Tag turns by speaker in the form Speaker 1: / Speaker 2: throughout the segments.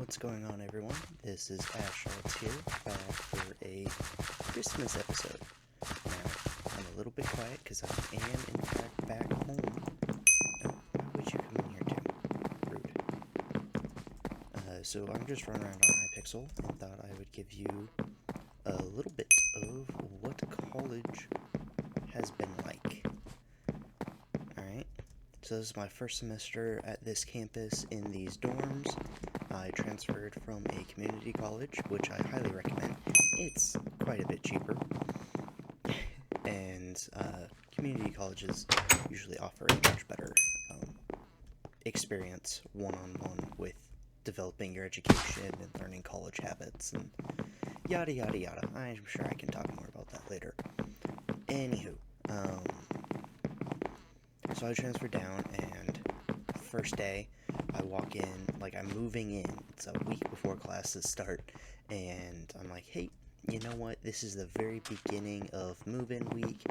Speaker 1: What's going on, everyone? This is Ashartz here, back for a Christmas episode. Now, I'm a little bit quiet because I am, in fact, back home. Oh, why would you come in here, too? Rude. So I'm just running around on iPixel and thought I would give you a little bit of what college has been like. Alright, so this is my first semester at this campus in these dorms. I transferred from a community college, which I highly recommend. It's quite a bit cheaper, and community colleges usually offer a much better experience one-on-one with developing your education and learning college habits and yada yada yada. I'm sure I can talk more about that later. Anywho, so I transferred down, and first day I walk in, like I'm moving in, it's a week before classes start, and I'm like, hey, you know what, this is the very beginning of move-in week,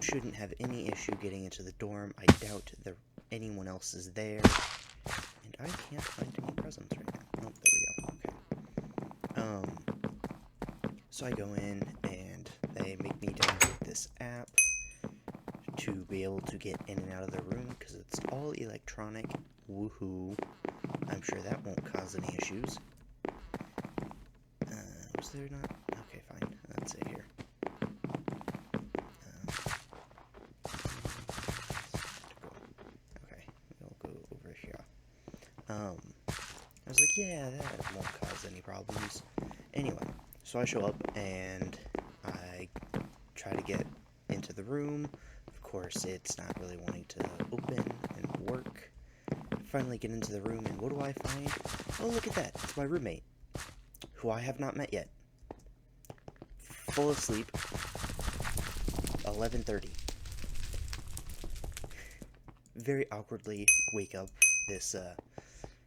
Speaker 1: shouldn't have any issue getting into the dorm, I doubt anyone else is there, and I can't find any presents right now. Oh, there we go, okay. So I go in, and they make me download this app to be able to get in and out of the room, because it's all electronic. Woohoo. I'm sure that won't cause any issues. Was there not? Okay, fine. That's it here. Okay, we'll go over here. I was like, yeah, that won't cause any problems. Anyway, so I show up, and I try to get into the room. Of course, it's not really wanting to open and work. Finally get into the room, and what do I find? Oh, look at that. It's my roommate, who I have not met yet. Full of sleep. 11:30. Very awkwardly wake up this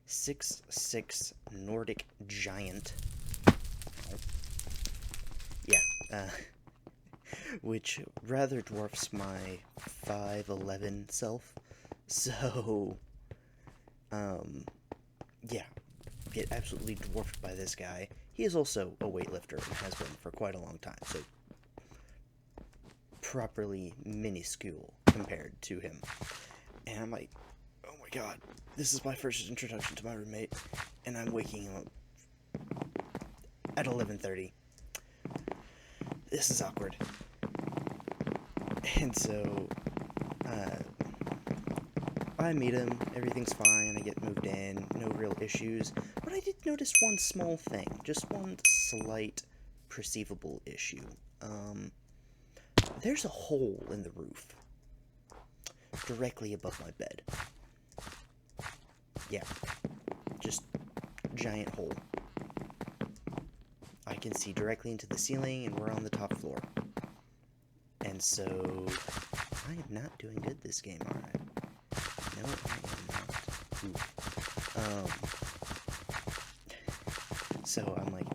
Speaker 1: 6'6" Nordic giant. Yeah, which rather dwarfs my 5'11" self. So, yeah, get absolutely dwarfed by this guy. He is also a weightlifter and has been for quite a long time, so properly minuscule compared to him. And I'm like, oh my god, this is my first introduction to my roommate, and I'm waking him up at 11:30. This is awkward. And so, I meet him, everything's fine, I get moved in, no real issues, but I did notice one small thing, just one slight perceivable issue. There's a hole in the roof, directly above my bed. Yeah, just giant hole. I can see directly into the ceiling, and we're on the top floor. And so, I am not doing good this game, are I? No, I am not. So I'm like,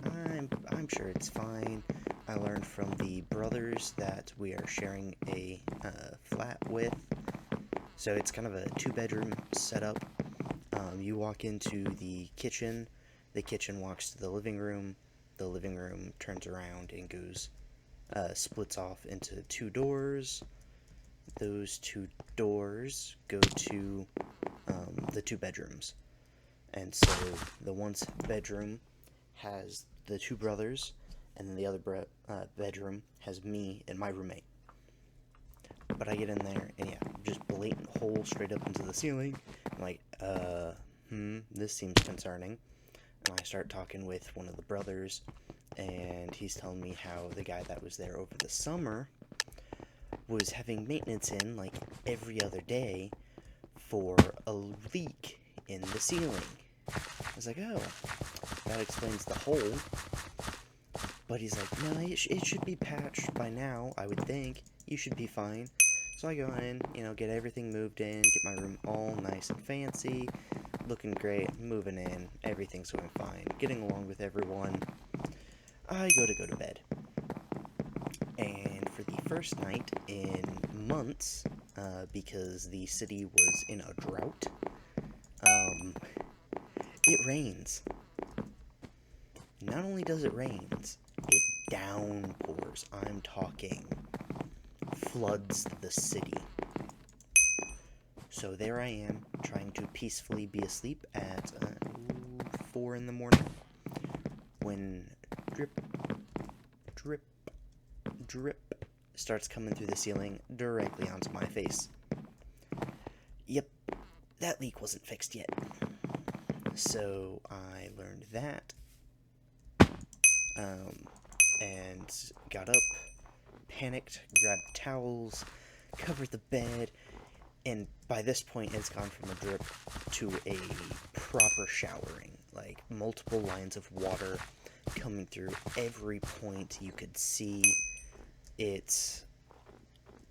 Speaker 1: I'm sure it's fine. I learned from the brothers that we are sharing a flat with. So it's kind of a 2-bedroom setup. You walk into the kitchen walks to the living room turns around and goes, splits off into 2 doors. Those 2 doors go to the 2 bedrooms. And so the one bedroom has the 2 brothers, and then the other bedroom has me and my roommate. But I get in there, and yeah, just blatant hole straight up into the ceiling. I'm like, this seems concerning. And I start talking with one of the brothers, and he's telling me how the guy that was there over the summer was having maintenance in, like, every other day for a leak in the ceiling. I was like, oh, that explains the hole. But he's like, no, it should be patched by now, I would think. You should be fine. So I go in, get everything moved in, get my room all nice and fancy, looking great, moving in, everything's going fine, getting along with everyone. I go to bed. And for the first night in months, because the city was in a drought, it rains. not only does it rain, it downpours. I'm talking floods the city. So there I am, trying to peacefully be asleep at 4 in the morning, when drip, drip, drip starts coming through the ceiling directly onto my face. Yep, that leak wasn't fixed yet. So I learned that, and got up, panicked, grabbed towels, covered the bed, and by this point it's gone from a drip to a proper showering. Like, multiple lines of water coming through every point you could see. It's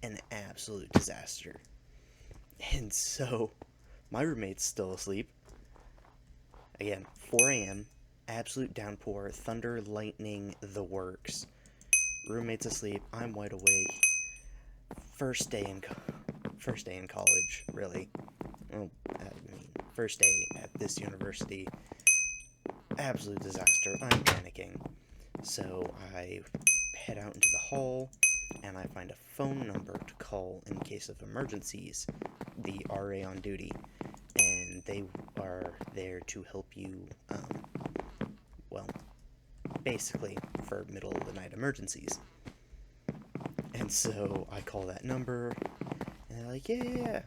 Speaker 1: an absolute disaster. And so, my roommate's still asleep. Again, 4 a.m., absolute downpour, thunder, lightning, the works. Roommate's asleep, I'm wide awake. First day in college, really. Well, first day at this university. Absolute disaster. I'm panicking. So I head out into the hall, and I find a phone number to call in case of emergencies. The RA on duty. And they are there to help you, basically for middle of the night emergencies. And so I call that number, and they're like, yeah,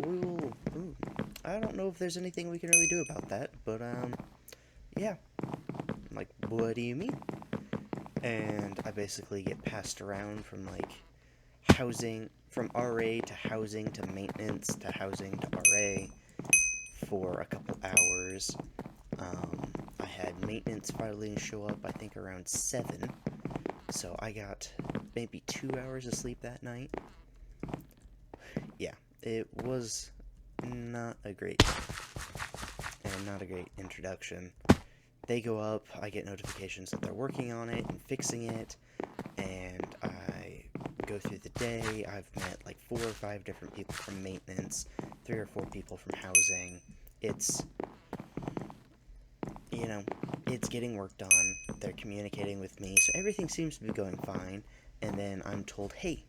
Speaker 1: we will, I don't know if there's anything we can really do about that, but, yeah. I'm like, what do you mean? And I basically get passed around from, like, housing, from RA to housing to maintenance to housing to RA for a couple hours. I had maintenance finally show up, I think around 7, so I got maybe 2 hours of sleep that night. Yeah, it was not a great introduction. They go up, I get notifications that they're working on it and fixing it, and I go through the day. I've met like 4 or 5 different people from maintenance, 3 or 4 people from housing. It's getting work done. They're communicating with me, so everything seems to be going fine. And then I'm told, hey,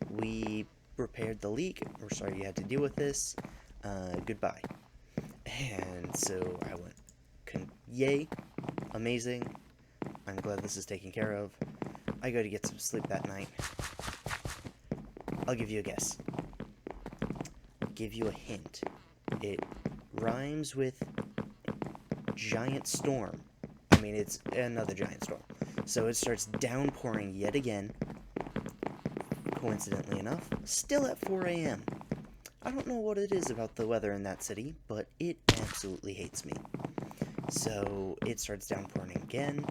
Speaker 1: we repaired the leak. We're sorry you had to deal with this. Goodbye. And so I went, yay, amazing. I'm glad this is taken care of. I go to get some sleep that night. I'll give you a guess. Give you a hint. It rhymes with giant storm. I mean, it's another giant storm. So it starts downpouring yet again. Coincidentally enough, still at 4 a.m. I don't know what it is about the weather in that city, but it absolutely hates me. So it starts downpouring again,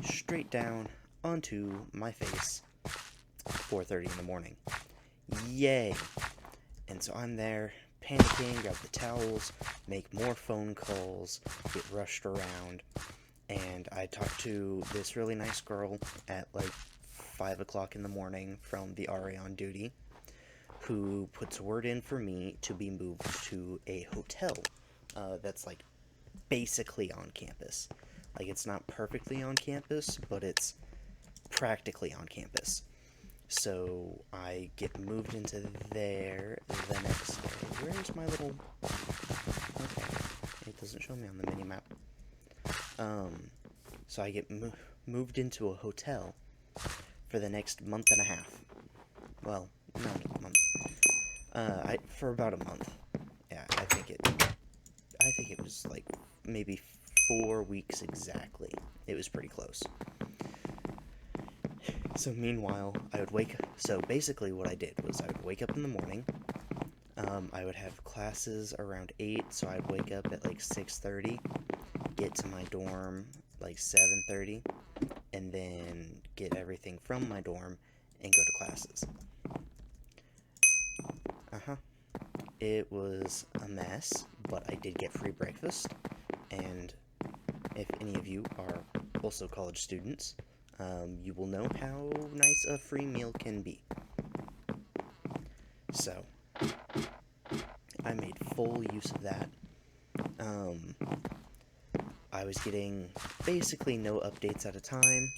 Speaker 1: straight down onto my face, 4:30 in the morning. Yay! And so I'm there, panicking, grab the towels, make more phone calls, get rushed around, and I talk to this really nice girl at like 5 o'clock in the morning from the RA on duty, who puts word in for me to be moved to a hotel that's like basically on campus. Like, it's not perfectly on campus, but it's practically on campus. So I get moved into there the next day. Where's my little... Okay, it doesn't show me on the mini-map. So I get moved into a hotel for the next month and a half. Well, not a month. For about a month. Yeah, I think it was like maybe 4 weeks exactly. It was pretty close. So meanwhile, so basically what I did was I would wake up in the morning. I would have classes around 8, so I'd wake up at like 6:30, get to my dorm like 7:30, and then get everything from my dorm and go to classes. It was a mess, but I did get free breakfast, and if any of you are also college students, you will know how nice a free meal can be. So, I made full use of that. I was getting basically no updates at a time,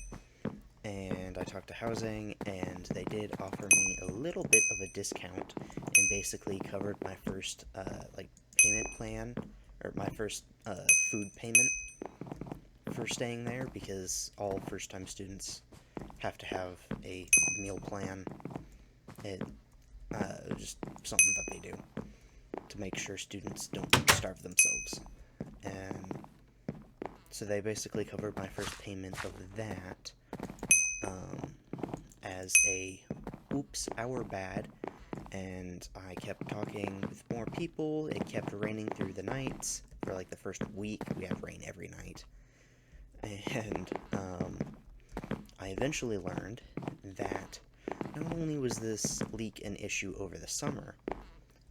Speaker 1: and I talked to housing, and they did offer me a little bit of a discount and basically covered my first like payment plan, or my first food payment for staying there, because all first-time students have to have a meal plan. It just something that they do to make sure students don't starve themselves. And so they basically covered my first payment of that um, as a oops, our bad. And I kept talking with more people. It kept raining through the nights. For like the first week, we had rain every night. And I eventually learned that not only was this leak an issue over the summer,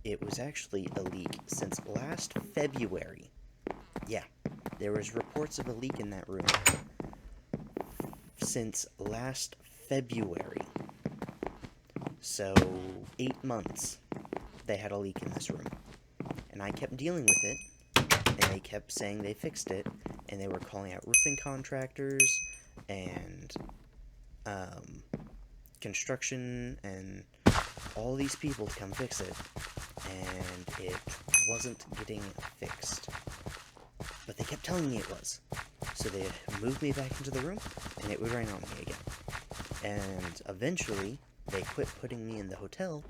Speaker 1: it was actually a leak since last February. Yeah, there was reports of a leak in that room since last February. So, 8 months they had a leak in this room. And I kept dealing with it, and they kept saying they fixed it, and they were calling out roofing contractors and construction and all these people to come fix it, and it wasn't getting fixed. But they kept telling me it was. So they moved me back into the room, and it would rain on me again. And eventually, they quit putting me in the hotel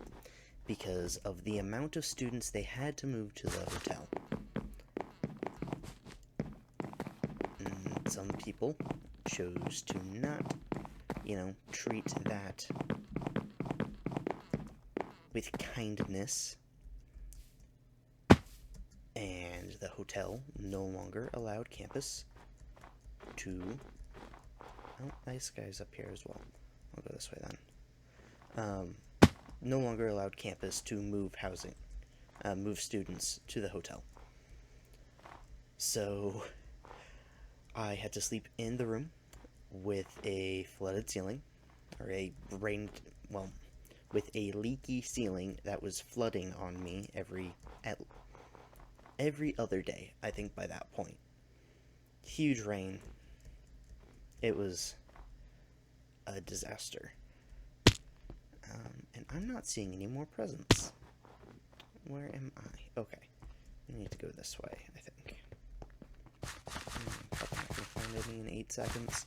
Speaker 1: because of the amount of students they had to move to the hotel. And some people chose to not, treat that with kindness, and the hotel no longer allowed campus to... Oh, nice guys up here as well. I'll go this way then. No longer allowed campus to move move students to the hotel. So I had to sleep in the room with a flooded ceiling, or with a leaky ceiling that was flooding on me every other day, I think by that point. Huge rain. It was a disaster. And I'm not seeing any more presents. Where am I? Okay. I need to go this way, I think. Probably not going to find any in 8 seconds.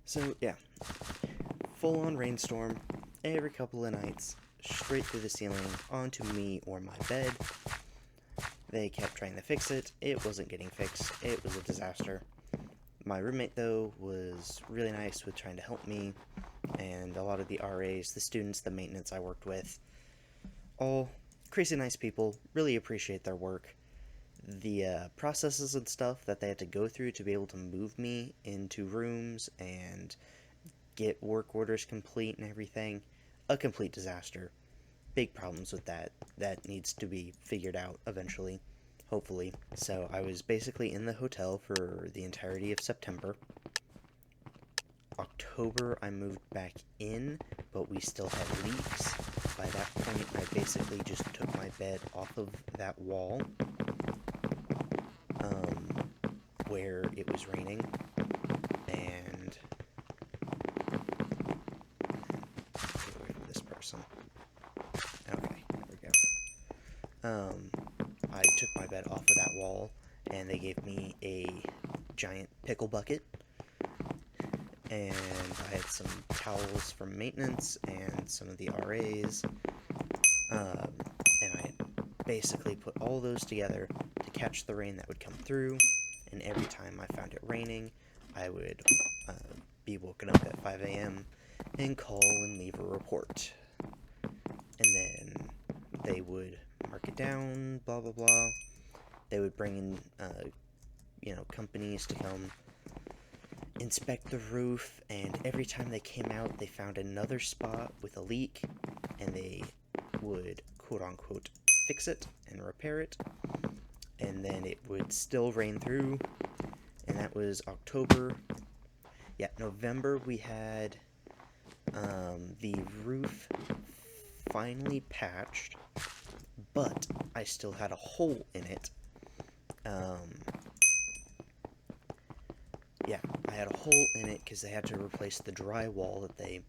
Speaker 1: So, yeah. Full-on rainstorm, every couple of nights, straight through the ceiling, onto me or my bed. They kept trying to fix it. It wasn't getting fixed. It was a disaster. My roommate, though, was really nice with trying to help me, and a lot of the RAs, the students, the maintenance I worked with, all crazy nice people, really appreciate their work. The processes and stuff that they had to go through to be able to move me into rooms and get work orders complete and everything, a complete disaster. Big problems with that. That needs to be figured out eventually, hopefully. So I was basically in the hotel for the entirety of September. October, I moved back in, but we still had leaks. By that point, I basically just took my bed off of that wall where it was raining, and get away from this person. Okay, there we go. I took my bed off of that wall, and they gave me a giant pickle bucket, and I had some towels from maintenance and some of the RAs, and I basically put all those together to catch the rain that would come through, and every time I found it raining, I would be woken up at 5 a.m. and call and leave a report. And then they would mark it down, blah, blah, blah. They would bring in, companies to come inspect the roof, and every time they came out, they found another spot with a leak, and they would, quote-unquote, fix it and repair it, and then it would still rain through, and that was October. Yeah, November we had the roof finally patched, but I still had a hole in it had a hole in it because they had to replace the drywall that they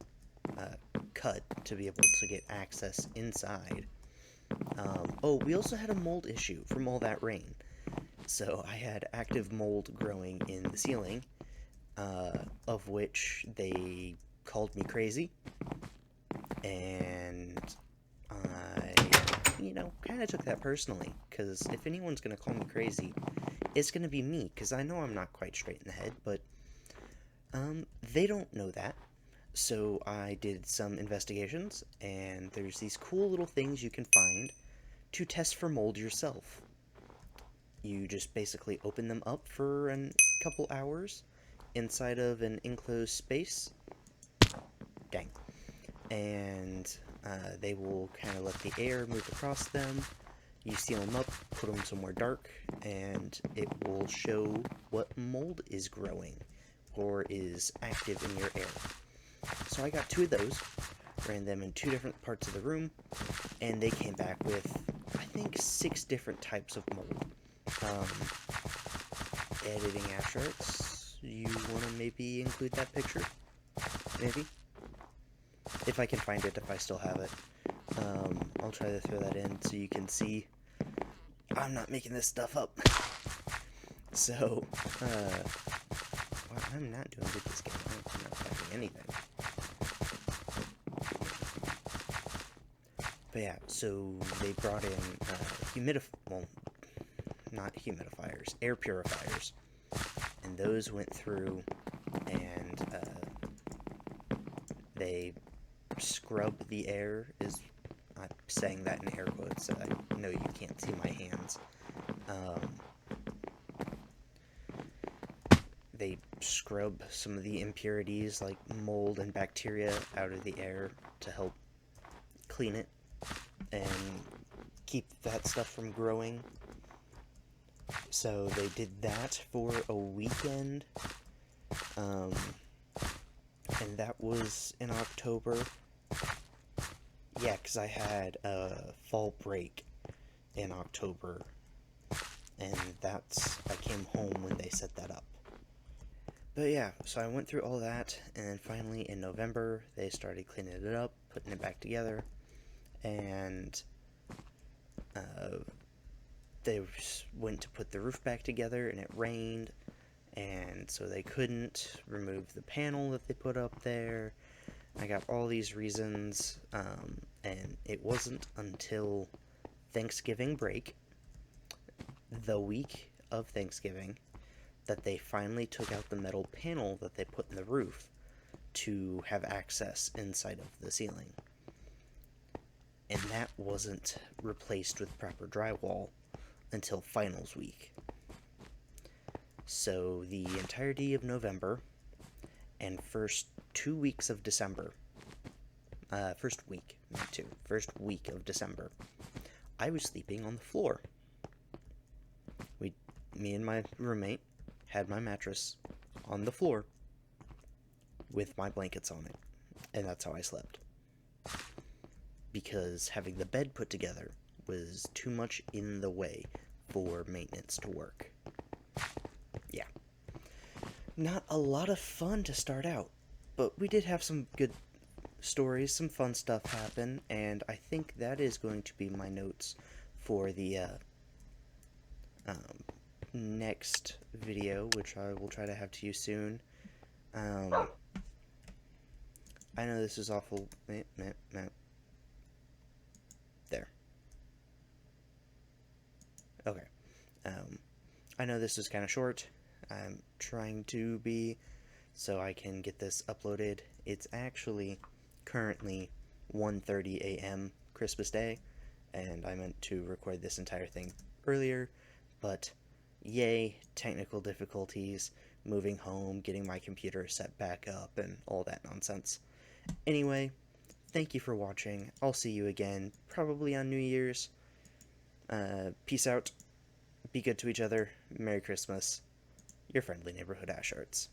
Speaker 1: cut to be able to get access inside. Oh, we also had a mold issue from all that rain. So I had active mold growing in the ceiling, of which they called me crazy, and I, kind of took that personally, because if anyone's going to call me crazy, it's going to be me, because I know I'm not quite straight in the head, but they don't know that. So I did some investigations, and there's these cool little things you can find to test for mold yourself. You just basically open them up for a couple hours inside of an enclosed space. Dang. And they will kind of let the air move across them. You seal them up, put them somewhere dark, and it will show what mold is growing or is active in your air. So I got 2 of those, ran them in 2 different parts of the room, and they came back with, I think, 6 different types of mold. Editing Ashartz, you want to maybe include that picture? Maybe? If I can find it, if I still have it. I'll try to throw that in so you can see I'm not making this stuff up. So, well, I'm not doing good this game. I'm not finding anything. But yeah, so they brought in not humidifiers, air purifiers, and those went through and they scrub the air. I'm saying that in air quotes, so I know you can't see my hands. They scrub some of the impurities like mold and bacteria out of the air to help clean it and keep that stuff from growing. So they did that for a weekend, and that was in October. Yeah, because I had a fall break in October, and I came home when they set that up. But yeah, so I went through all that, and then finally in November, they started cleaning it up, putting it back together, and they went to put the roof back together, and it rained, and so they couldn't remove the panel that they put up there. I got all these reasons, and it wasn't until Thanksgiving break, the week of Thanksgiving, that they finally took out the metal panel that they put in the roof to have access inside of the ceiling. And that wasn't replaced with proper drywall until finals week. So the entirety of November and first 2 weeks of December, first week of December, I was sleeping on the floor. Me and my roommate had my mattress on the floor with my blankets on it, and that's how I slept. Because having the bed put together was too much in the way for maintenance to work. Yeah. Not a lot of fun to start out, but we did have some good stories, some fun stuff happen, and I think that is going to be my notes for the next video, which I will try to have to you soon. I know this is awful. There. Okay. I know this is kind of short. I'm trying to be, so I can get this uploaded. It's actually currently 1:30 a.m. Christmas Day, and I meant to record this entire thing earlier, but yay, technical difficulties, moving home, getting my computer set back up, and all that nonsense. Anyway, thank you for watching. I'll see you again, probably on New Year's. Peace out. Be good to each other. Merry Christmas. Your friendly neighborhood Ashartz.